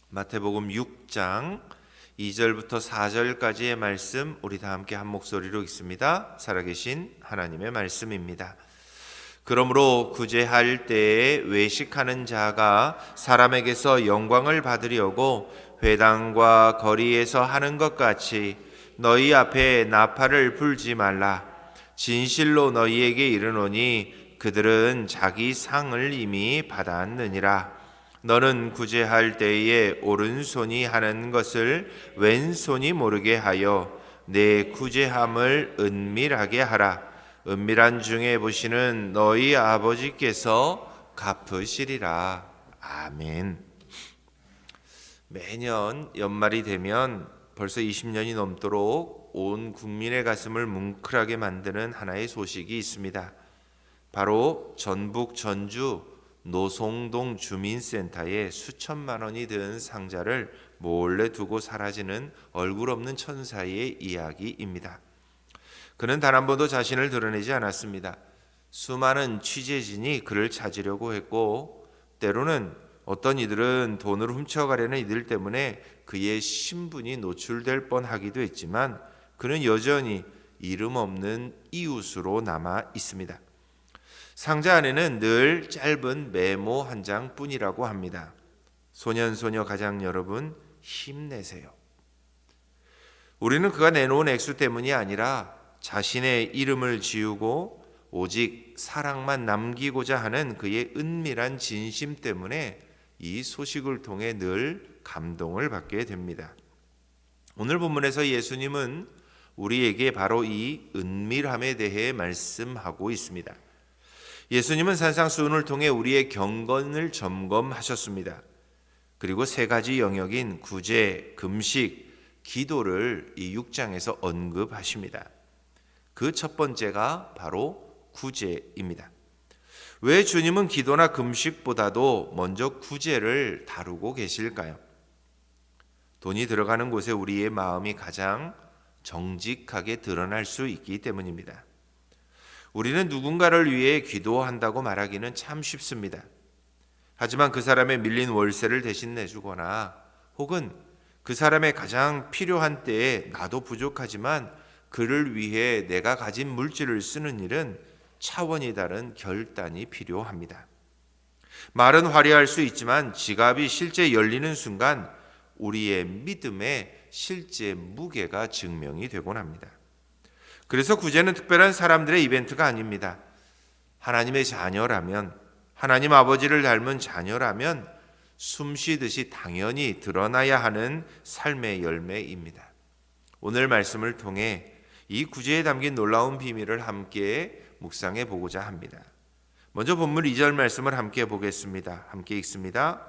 마태복음 6장 2절부터 4절까지의 말씀 우리 다 함께 한 목소리로 읽습니다. 살아계신 하나님의 말씀입니다. 그러므로 구제할 때에 외식하는 자가 사람에게서 영광을 받으려고 회당과 거리에서 하는 것 같이 너희 앞에 나팔을 불지 말라. 진실로 너희에게 이르노니 그들은 자기 상을 이미 받았느니라. 너는 구제할 때에 오른손이 하는 것을 왼손이 모르게 하여 내 구제함을 은밀하게 하라. 은밀한 중에 보시는 너희 아버지께서 갚으시리라. 아멘. 매년 연말이 되면 벌써 20년이 넘도록 온 국민의 가슴을 뭉클하게 만드는 하나의 소식이 있습니다. 바로 전북 전주 노송동 주민센터에 수천만 원이 든 상자를 몰래 두고 사라지는 얼굴 없는 천사의 이야기입니다. 그는 단 한 번도 자신을 드러내지 않았습니다. 수많은 취재진이 그를 찾으려고 했고, 때로는 어떤 이들은 돈을 훔쳐가려는 이들 때문에 그의 신분이 노출될 뻔하기도 했지만 그는 여전히 이름 없는 이웃으로 남아 있습니다. 상자 안에는 늘 짧은 메모 한 장뿐이라고 합니다. 소년소녀 가장 여러분, 힘내세요. 우리는 그가 내놓은 액수 때문이 아니라 자신의 이름을 지우고 오직 사랑만 남기고자 하는 그의 은밀한 진심 때문에 이 소식을 통해 늘 감동을 받게 됩니다. 오늘 본문에서 예수님은 우리에게 바로 이 은밀함에 대해 말씀하고 있습니다. 예수님은 산상수훈을 통해 우리의 경건을 점검하셨습니다. 그리고 세 가지 영역인 구제, 금식, 기도를 이 6장에서 언급하십니다. 그 첫 번째가 바로 구제입니다. 왜 주님은 기도나 금식보다도 먼저 구제를 다루고 계실까요? 돈이 들어가는 곳에 우리의 마음이 가장 정직하게 드러날 수 있기 때문입니다. 우리는 누군가를 위해 기도한다고 말하기는 참 쉽습니다. 하지만 그 사람의 밀린 월세를 대신 내주거나 혹은 그 사람의 가장 필요한 때에 나도 부족하지만 그를 위해 내가 가진 물질을 쓰는 일은 차원이 다른 결단이 필요합니다. 말은 화려할 수 있지만 지갑이 실제 열리는 순간 우리의 믿음의 실제 무게가 증명이 되곤 합니다. 그래서 구제는 특별한 사람들의 이벤트가 아닙니다. 하나님의 자녀라면, 하나님 아버지를 닮은 자녀라면 숨쉬듯이 당연히 드러나야 하는 삶의 열매입니다. 오늘 말씀을 통해 이 구제에 담긴 놀라운 비밀을 함께 묵상해 보고자 합니다. 먼저 본문 2절 말씀을 함께 보겠습니다. 함께 읽습니다.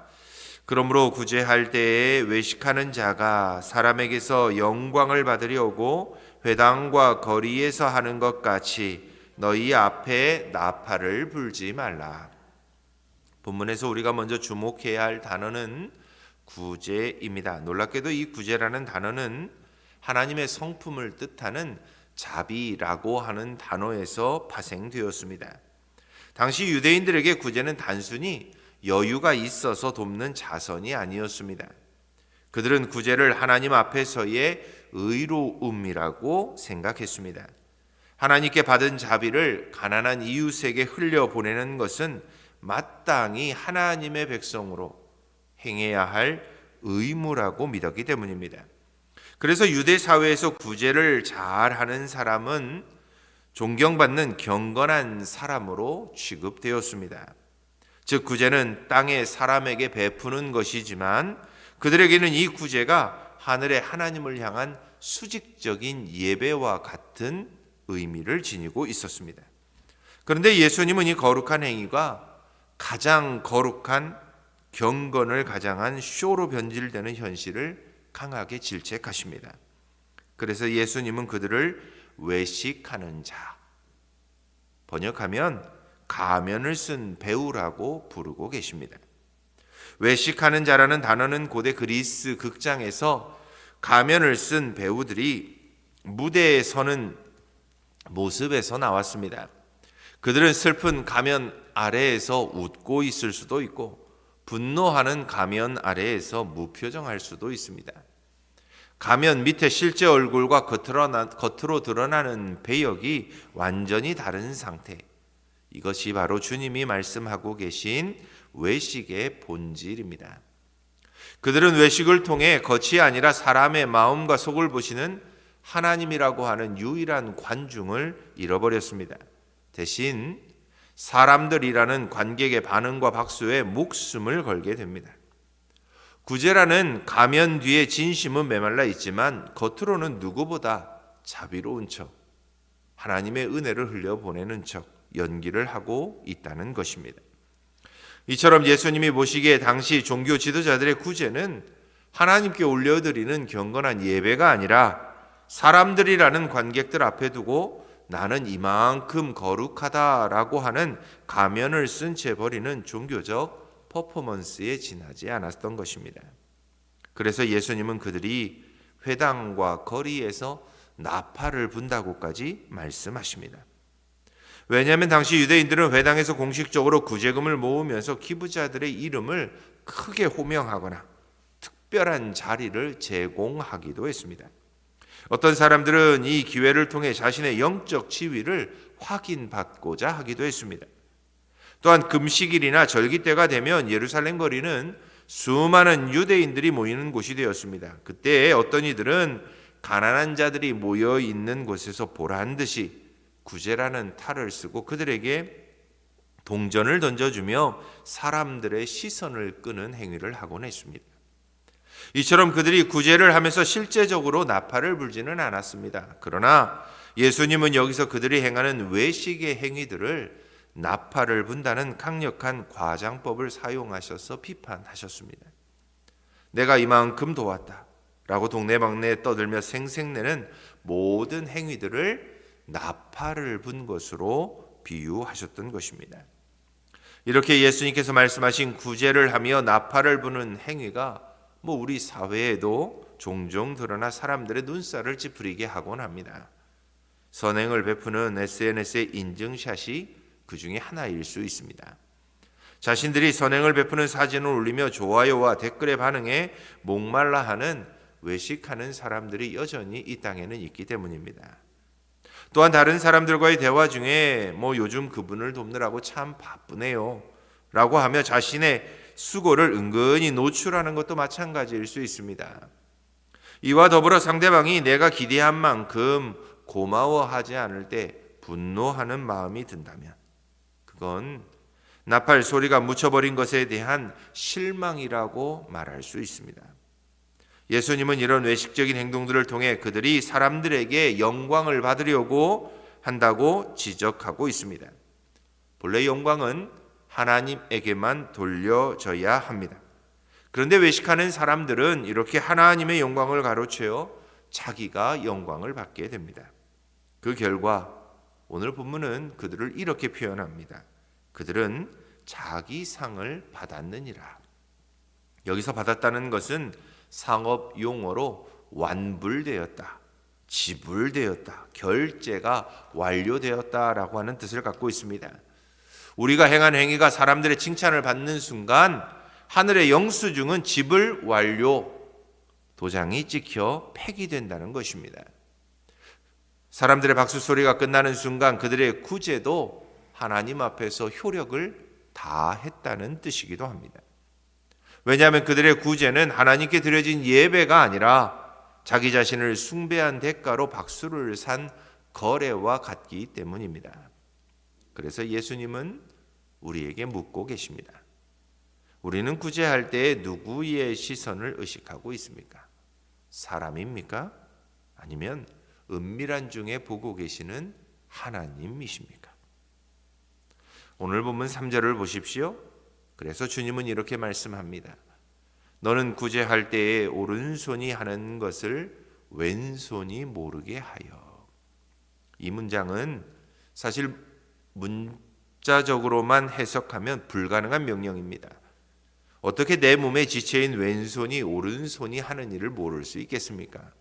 그러므로 구제할 때에 외식하는 자가 사람에게서 영광을 받으려고 회당과 거리에서 하는 것 같이 너희 앞에 나팔을 불지 말라. 본문에서 우리가 먼저 주목해야 할 단어는 구제입니다. 놀랍게도 이 구제라는 단어는 하나님의 성품을 뜻하는 자비라고 하는 단어에서 파생되었습니다. 당시 유대인들에게 구제는 단순히 여유가 있어서 돕는 자선이 아니었습니다. 그들은 구제를 하나님 앞에서의 의로움이라고 생각했습니다. 하나님께 받은 자비를 가난한 이웃에게 흘려보내는 것은 마땅히 하나님의 백성으로 행해야 할 의무라고 믿었기 때문입니다. 그래서 유대 사회에서 구제를 잘하는 사람은 존경받는 경건한 사람으로 취급되었습니다. 즉 구제는 땅에 사람에게 베푸는 것이지만 그들에게는 이 구제가 하늘의 하나님을 향한 수직적인 예배와 같은 의미를 지니고 있었습니다. 그런데 예수님은 이 거룩한 행위가 가장 거룩한 경건을 가장한 쇼로 변질되는 현실을 강하게 질책하십니다. 그래서 예수님은 그들을 외식하는 자, 번역하면 가면을 쓴 배우라고 부르고 계십니다. 외식하는 자라는 단어는 고대 그리스 극장에서 가면을 쓴 배우들이 무대에 서는 모습에서 나왔습니다. 그들은 슬픈 가면 아래에서 웃고 있을 수도 있고 분노하는 가면 아래에서 무표정할 수도 있습니다. 가면 밑에 실제 얼굴과 겉으로 드러나는 배역이 완전히 다른 상태. 이것이 바로 주님이 말씀하고 계신 외식의 본질입니다. 그들은 외식을 통해 겉이 아니라 사람의 마음과 속을 보시는 하나님이라고 하는 유일한 관중을 잃어버렸습니다. 대신 사람들이라는 관객의 반응과 박수에 목숨을 걸게 됩니다. 구제라는 가면 뒤에 진심은 메말라 있지만 겉으로는 누구보다 자비로운 척, 하나님의 은혜를 흘려보내는 척 연기를 하고 있다는 것입니다. 이처럼 예수님이 보시기에 당시 종교 지도자들의 구제는 하나님께 올려드리는 경건한 예배가 아니라 사람들이라는 관객들 앞에 두고 나는 이만큼 거룩하다라고 하는 가면을 쓴 채 버리는 종교적 퍼포먼스에 지나지 않았던 것입니다. 그래서 예수님은 그들이 회당과 거리에서 나팔을 분다고까지 말씀하십니다. 왜냐하면 당시 유대인들은 회당에서 공식적으로 구제금을 모으면서 기부자들의 이름을 크게 호명하거나 특별한 자리를 제공하기도 했습니다. 어떤 사람들은 이 기회를 통해 자신의 영적 지위를 확인받고자 하기도 했습니다. 또한 금식일이나 절기 때가 되면 예루살렘 거리는 수많은 유대인들이 모이는 곳이 되었습니다. 그때 어떤 이들은 가난한 자들이 모여 있는 곳에서 보란 듯이 구제라는 탈을 쓰고 그들에게 동전을 던져주며 사람들의 시선을 끄는 행위를 하곤 했습니다. 이처럼 그들이 구제를 하면서 실제적으로 나팔을 불지는 않았습니다. 그러나 예수님은 여기서 그들이 행하는 외식의 행위들을 나팔을 분다는 강력한 과장법을 사용하셔서 비판하셨습니다. 내가 이만큼 도왔다 라고 동네방네에 떠들며 생색내는 모든 행위들을 나팔을 분 것으로 비유하셨던 것입니다. 이렇게 예수님께서 말씀하신 구제를 하며 나팔을 부는 행위가 우리 사회에도 종종 드러나 사람들의 눈살을 찌푸리게 하곤 합니다. 선행을 베푸는 SNS의 인증샷이 그 중에 하나일 수 있습니다. 자신들이 선행을 베푸는 사진을 올리며 좋아요와 댓글의 반응에 목말라하는 외식하는 사람들이 여전히 이 땅에는 있기 때문입니다. 또한 다른 사람들과의 대화 중에 요즘 그분을 돕느라고 참 바쁘네요 라고 하며 자신의 수고를 은근히 노출하는 것도 마찬가지일 수 있습니다. 이와 더불어 상대방이 내가 기대한 만큼 고마워하지 않을 때 분노하는 마음이 든다면 그건 나팔 소리가 묻혀버린 것에 대한 실망이라고 말할 수 있습니다. 예수님은 이런 외식적인 행동들을 통해 그들이 사람들에게 영광을 받으려고 한다고 지적하고 있습니다. 본래 영광은 하나님에게만 돌려져야 합니다. 그런데 외식하는 사람들은 이렇게 하나님의 영광을 가로채어 자기가 영광을 받게 됩니다. 그 결과 오늘 본문은 그들을 이렇게 표현합니다. 그들은 자기 상을 받았느니라. 여기서 받았다는 것은 상업 용어로 완불되었다, 지불되었다, 결제가 완료되었다라고 하는 뜻을 갖고 있습니다. 우리가 행한 행위가 사람들의 칭찬을 받는 순간 하늘의 영수증은 지불 완료, 도장이 찍혀 폐기된다는 것입니다. 사람들의 박수 소리가 끝나는 순간 그들의 구제도 하나님 앞에서 효력을 다했다는 뜻이기도 합니다. 왜냐하면 그들의 구제는 하나님께 드려진 예배가 아니라 자기 자신을 숭배한 대가로 박수를 산 거래와 같기 때문입니다. 그래서 예수님은 우리에게 묻고 계십니다. 우리는 구제할 때 누구의 시선을 의식하고 있습니까? 사람입니까? 아니면 은밀한 중에 보고 계시는 하나님이십니까? 오늘 본문 3절을 보십시오. 그래서 주님은 이렇게 말씀합니다. 너는 구제할 때에 오른손이 하는 것을 왼손이 모르게 하여. 이 문장은 사실 문자적으로만 해석하면 불가능한 명령입니다. 어떻게 내 몸의 지체인 왼손이 오른손이 하는 일을 모를 수 있겠습니까?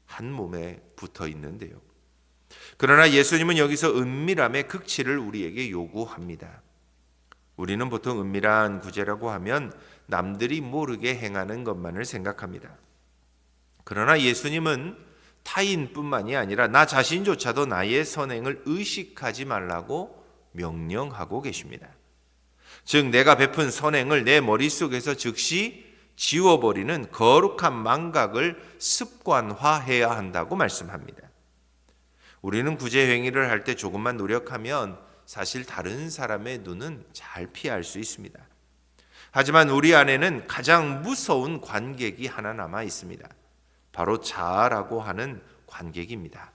한 몸에 붙어 있는데요. 그러나 예수님은 여기서 은밀함의 극치를 우리에게 요구합니다. 우리는 보통 은밀한 구제라고 하면 남들이 모르게 행하는 것만을 생각합니다. 그러나 예수님은 타인뿐만이 아니라 나 자신조차도 나의 선행을 의식하지 말라고 명령하고 계십니다. 즉 내가 베푼 선행을 내 머릿속에서 즉시 지워버리는 거룩한 망각을 습관화해야 한다고 말씀합니다. 우리는 구제 행위를 할 때 조금만 노력하면 사실 다른 사람의 눈은 잘 피할 수 있습니다. 하지만 우리 안에는 가장 무서운 관객이 하나 남아 있습니다. 바로 자아라고 하는 관객입니다.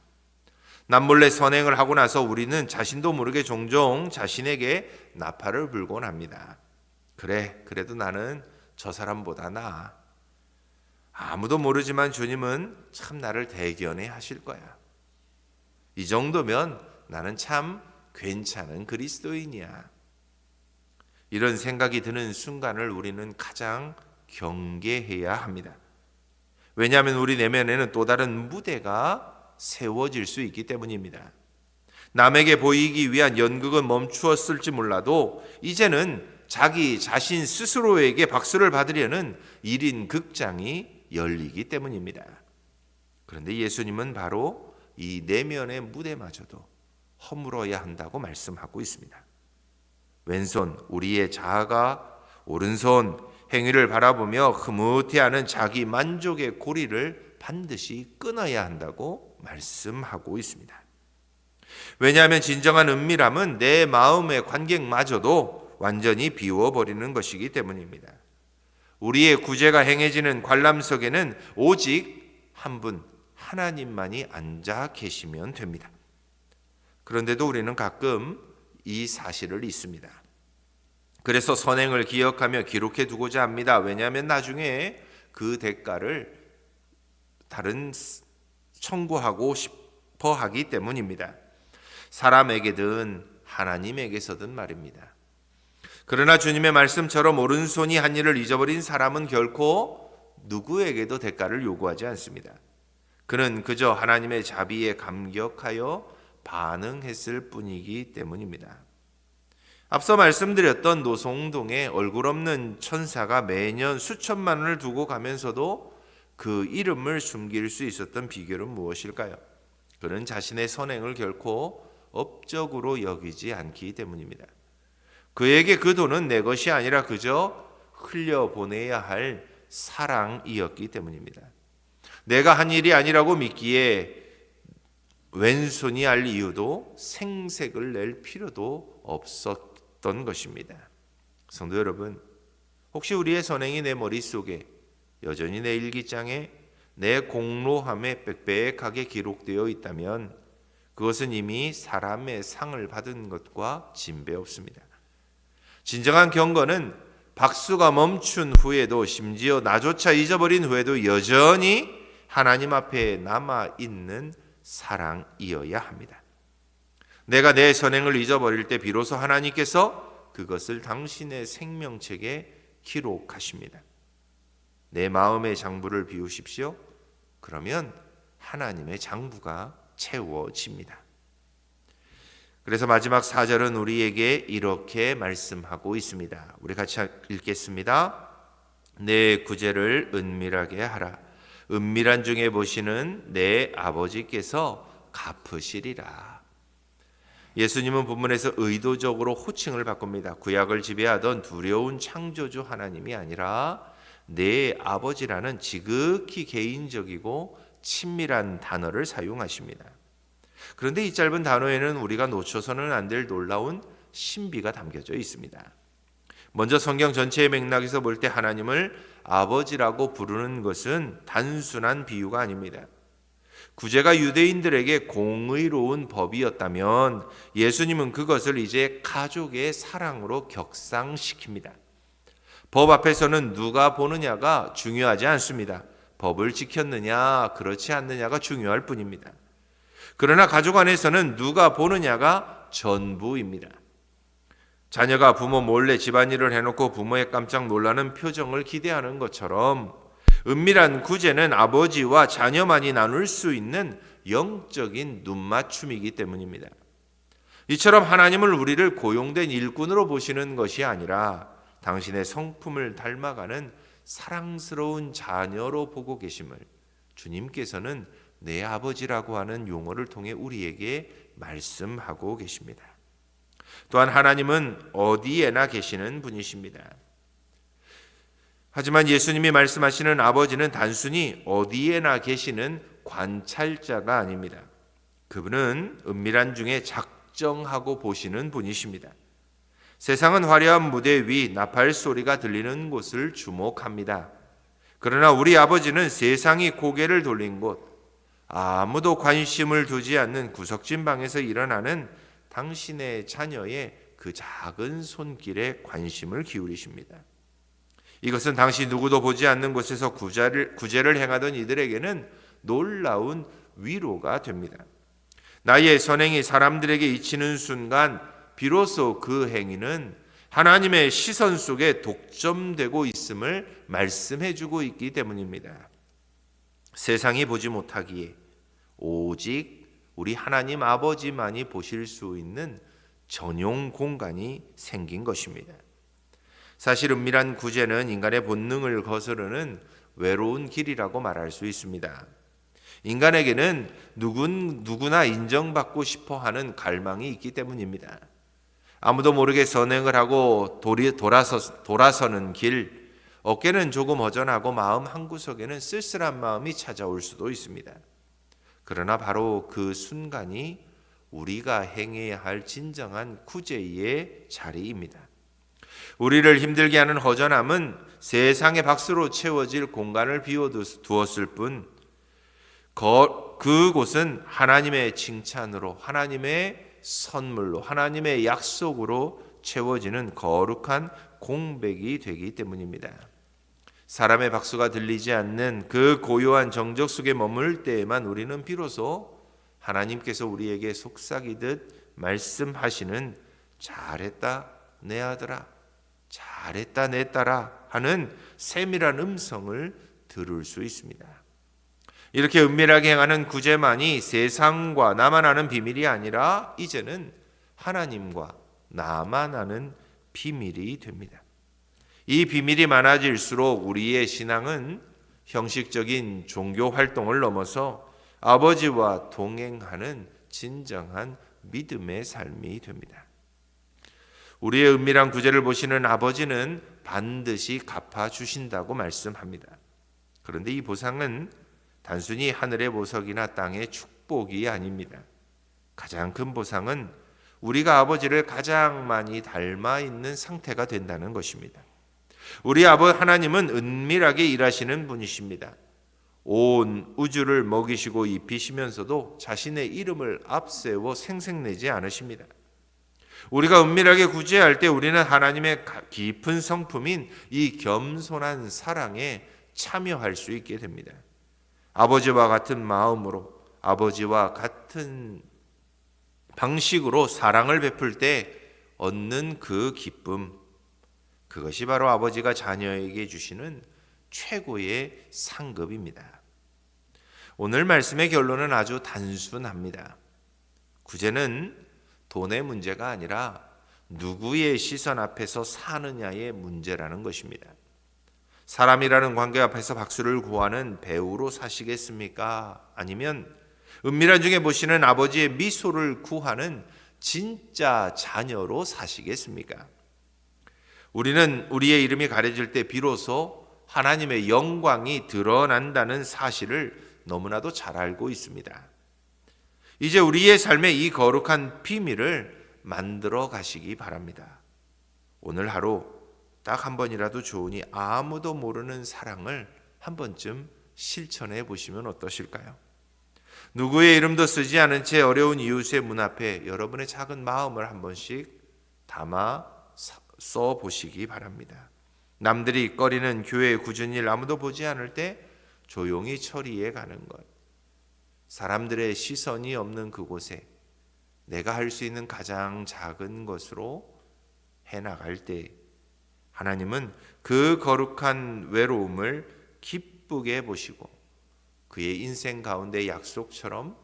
남몰래 선행을 하고 나서 우리는 자신도 모르게 종종 자신에게 나팔을 불곤 합니다. 그래도 나는 저 사람보다 나아. 아무도 모르지만 주님은 참 나를 대견해 하실 거야. 이 정도면 나는 참 괜찮은 그리스도인이야. 이런 생각이 드는 순간을 우리는 가장 경계해야 합니다. 왜냐하면 우리 내면에는 또 다른 무대가 세워질 수 있기 때문입니다. 남에게 보이기 위한 연극은 멈추었을지 몰라도 이제는 자기 자신 스스로에게 박수를 받으려는 1인 극장이 열리기 때문입니다. 그런데 예수님은 바로 이 내면의 무대마저도 허물어야 한다고 말씀하고 있습니다. 왼손 우리의 자아가 오른손 행위를 바라보며 흐뭇해하는 자기 만족의 고리를 반드시 끊어야 한다고 말씀하고 있습니다. 왜냐하면 진정한 은밀함은 내 마음의 관객마저도 완전히 비워버리는 것이기 때문입니다. 우리의 구제가 행해지는 관람석에는 오직 한 분 하나님만이 앉아 계시면 됩니다. 그런데도 우리는 가끔 이 사실을 잊습니다. 그래서 선행을 기억하며 기록해 두고자 합니다. 왜냐하면 나중에 그 대가를 다른 청구하고 싶어 하기 때문입니다. 사람에게든 하나님에게서든 말입니다. 그러나 주님의 말씀처럼 오른손이 한 일을 잊어버린 사람은 결코 누구에게도 대가를 요구하지 않습니다. 그는 그저 하나님의 자비에 감격하여 반응했을 뿐이기 때문입니다. 앞서 말씀드렸던 노송동의 얼굴 없는 천사가 매년 수천만 원을 두고 가면서도 그 이름을 숨길 수 있었던 비결은 무엇일까요? 그는 자신의 선행을 결코 업적으로 여기지 않기 때문입니다. 그에게 그 돈은 내 것이 아니라 그저 흘려보내야 할 사랑이었기 때문입니다. 내가 한 일이 아니라고 믿기에 왼손이 알 이유도 생색을 낼 필요도 없었던 것입니다. 성도 여러분, 혹시 우리의 선행이 내 머릿속에 여전히 내 일기장에 내 공로함에 빽빽하게 기록되어 있다면 그것은 이미 사람의 상을 받은 것과 진배없습니다. 진정한 경건은 박수가 멈춘 후에도 심지어 나조차 잊어버린 후에도 여전히 하나님 앞에 남아있는 사랑이어야 합니다. 내가 내 선행을 잊어버릴 때 비로소 하나님께서 그것을 당신의 생명책에 기록하십니다. 내 마음의 장부를 비우십시오. 그러면 하나님의 장부가 채워집니다. 그래서 마지막 4절은 우리에게 이렇게 말씀하고 있습니다. 우리 같이 읽겠습니다. 내 구제를 은밀하게 하라. 은밀한 중에 보시는 내 아버지께서 갚으시리라. 예수님은 본문에서 의도적으로 호칭을 바꿉니다. 구약을 지배하던 두려운 창조주 하나님이 아니라 내 아버지라는 지극히 개인적이고 친밀한 단어를 사용하십니다. 그런데 이 짧은 단어에는 우리가 놓쳐서는 안 될 놀라운 신비가 담겨져 있습니다. 먼저 성경 전체의 맥락에서 볼 때 하나님을 아버지라고 부르는 것은 단순한 비유가 아닙니다. 구제가 유대인들에게 공의로운 법이었다면 예수님은 그것을 이제 가족의 사랑으로 격상시킵니다. 법 앞에서는 누가 보느냐가 중요하지 않습니다. 법을 지켰느냐 그렇지 않느냐가 중요할 뿐입니다. 그러나 가족 안에서는 누가 보느냐가 전부입니다. 자녀가 부모 몰래 집안일을 해놓고 부모의 깜짝 놀라는 표정을 기대하는 것처럼 은밀한 구제는 아버지와 자녀만이 나눌 수 있는 영적인 눈맞춤이기 때문입니다. 이처럼 하나님을 우리를 고용된 일꾼으로 보시는 것이 아니라 당신의 성품을 닮아가는 사랑스러운 자녀로 보고 계심을 주님께서는 내 아버지라고 하는 용어를 통해 우리에게 말씀하고 계십니다. 또한 하나님은 어디에나 계시는 분이십니다. 하지만 예수님이 말씀하시는 아버지는 단순히 어디에나 계시는 관찰자가 아닙니다. 그분은 은밀한 중에 작정하고 보시는 분이십니다. 세상은 화려한 무대 위 나팔 소리가 들리는 곳을 주목합니다. 그러나 우리 아버지는 세상이 고개를 돌린 곳, 아무도 관심을 두지 않는 구석진 방에서 일어나는 당신의 자녀의 그 작은 손길에 관심을 기울이십니다. 이것은 당시 누구도 보지 않는 곳에서 구제를 행하던 이들에게는 놀라운 위로가 됩니다. 나의 선행이 사람들에게 잊히는 순간 비로소 그 행위는 하나님의 시선 속에 독점되고 있음을 말씀해주고 있기 때문입니다. 세상이 보지 못하기에 오직 우리 하나님 아버지만이 보실 수 있는 전용 공간이 생긴 것입니다. 사실 은밀한 구제는 인간의 본능을 거스르는 외로운 길이라고 말할 수 있습니다. 인간에게는 누구나 인정받고 싶어 하는 갈망이 있기 때문입니다. 아무도 모르게 선행을 하고 돌아서는 길, 어깨는 조금 허전하고 마음 한구석에는 쓸쓸한 마음이 찾아올 수도 있습니다. 그러나 바로 그 순간이 우리가 행해야 할 진정한 구제의 자리입니다. 우리를 힘들게 하는 허전함은 세상의 박수로 채워질 공간을 비워두었을 뿐 그곳은 하나님의 칭찬으로, 하나님의 선물로, 하나님의 약속으로 채워지는 거룩한 공백이 되기 때문입니다. 사람의 박수가 들리지 않는 그 고요한 정적 속에 머물 때에만 우리는 비로소 하나님께서 우리에게 속삭이듯 말씀하시는 잘했다 내 아들아, 잘했다 내 딸아 하는 세밀한 음성을 들을 수 있습니다. 이렇게 은밀하게 행하는 구제만이 세상과 나만 아는 비밀이 아니라 이제는 하나님과 나만 아는 비밀이 됩니다. 이 비밀이 많아질수록 우리의 신앙은 형식적인 종교 활동을 넘어서 아버지와 동행하는 진정한 믿음의 삶이 됩니다. 우리의 은밀한 구제를 보시는 아버지는 반드시 갚아주신다고 말씀합니다. 그런데 이 보상은 단순히 하늘의 보석이나 땅의 축복이 아닙니다. 가장 큰 보상은 우리가 아버지를 가장 많이 닮아 있는 상태가 된다는 것입니다. 우리 하나님은 은밀하게 일하시는 분이십니다. 온 우주를 먹이시고 입히시면서도 자신의 이름을 앞세워 생색내지 않으십니다. 우리가 은밀하게 구제할 때 우리는 하나님의 깊은 성품인 이 겸손한 사랑에 참여할 수 있게 됩니다. 아버지와 같은 마음으로, 아버지와 같은 방식으로 사랑을 베풀 때 얻는 그 기쁨, 그것이 바로 아버지가 자녀에게 주시는 최고의 상급입니다. 오늘 말씀의 결론은 아주 단순합니다. 구제는 돈의 문제가 아니라 누구의 시선 앞에서 사느냐의 문제라는 것입니다. 사람이라는 관계 앞에서 박수를 구하는 배우로 사시겠습니까? 아니면 은밀한 중에 보시는 아버지의 미소를 구하는 진짜 자녀로 사시겠습니까? 우리는 우리의 이름이 가려질 때 비로소 하나님의 영광이 드러난다는 사실을 너무나도 잘 알고 있습니다. 이제 우리의 삶의 이 거룩한 비밀을 만들어 가시기 바랍니다. 오늘 하루 딱 한 번이라도 좋으니 아무도 모르는 사랑을 한 번쯤 실천해 보시면 어떠실까요? 누구의 이름도 쓰지 않은 채 어려운 이웃의 문 앞에 여러분의 작은 마음을 한 번씩 담아 써 보시기 바랍니다. 남들이 꺼리는 교회의 굳은 일 아무도 보지 않을 때 조용히 처리해 가는 것, 사람들의 시선이 없는 그곳에 내가 할 수 있는 가장 작은 것으로 해나갈 때 하나님은 그 거룩한 외로움을 기쁘게 보시고 그의 인생 가운데 약속처럼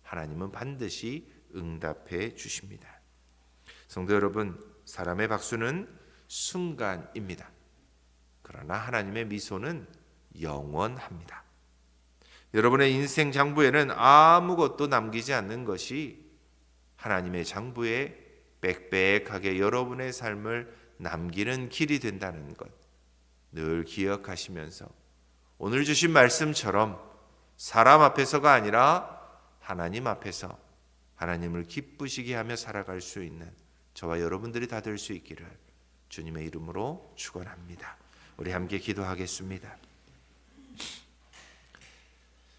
하나님은 반드시 응답해 주십니다. 성도 여러분, 사람의 박수는 순간입니다. 그러나 하나님의 미소는 영원합니다. 여러분의 인생 장부에는 아무것도 남기지 않는 것이 하나님의 장부에 빽빽하게 여러분의 삶을 남기는 길이 된다는 것 늘 기억하시면서 오늘 주신 말씀처럼 사람 앞에서가 아니라 하나님 앞에서 하나님을 기쁘시게 하며 살아갈 수 있는 저와 여러분들이 다 될 수 있기를 주님의 이름으로 축원합니다. 우리 함께 기도하겠습니다.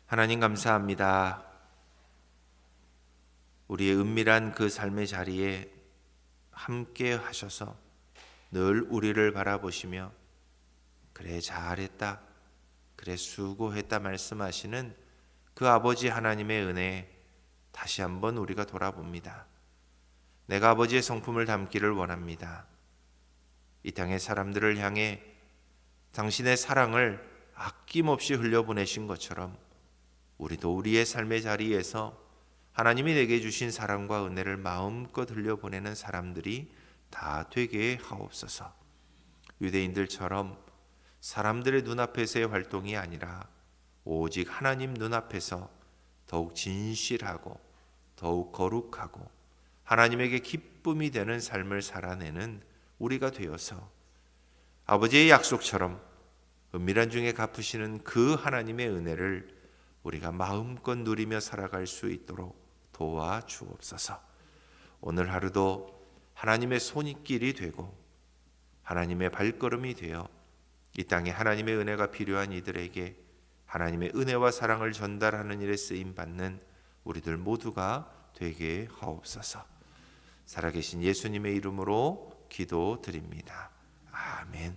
하나님 감사합니다. 우리의 은밀한 그 삶의 자리에 함께 하셔서 늘 우리를 바라보시며 그래 잘했다, 그래 수고했다 말씀하시는 그 아버지 하나님의 은혜에 다시 한번 우리가 돌아봅니다. 내가 아버지의 성품을 담기를 원합니다. 이 땅의 사람들을 향해 당신의 사랑을 아낌없이 흘려보내신 것처럼 우리도 우리의 삶의 자리에서 하나님이 내게 주신 사랑과 은혜를 마음껏 흘려보내는 사람들이 다 되게 하옵소서. 유대인들처럼 사람들의 눈앞에서의 활동이 아니라 오직 하나님 눈앞에서 더욱 진실하고 더욱 거룩하고 하나님에게 기쁨이 되는 삶을 살아내는 우리가 되어서 아버지의 약속처럼 은밀한 중에 갚으시는 그 하나님의 은혜를 우리가 마음껏 누리며 살아갈 수 있도록 도와주옵소서. 오늘 하루도 하나님의 손길이 되고 하나님의 발걸음이 되어 이 땅에 하나님의 은혜가 필요한 이들에게 하나님의 은혜와 사랑을 전달하는 일에 쓰임받는 우리들 모두가 되게 하옵소서. 살아계신 예수님의 이름으로 기도드립니다. 아멘.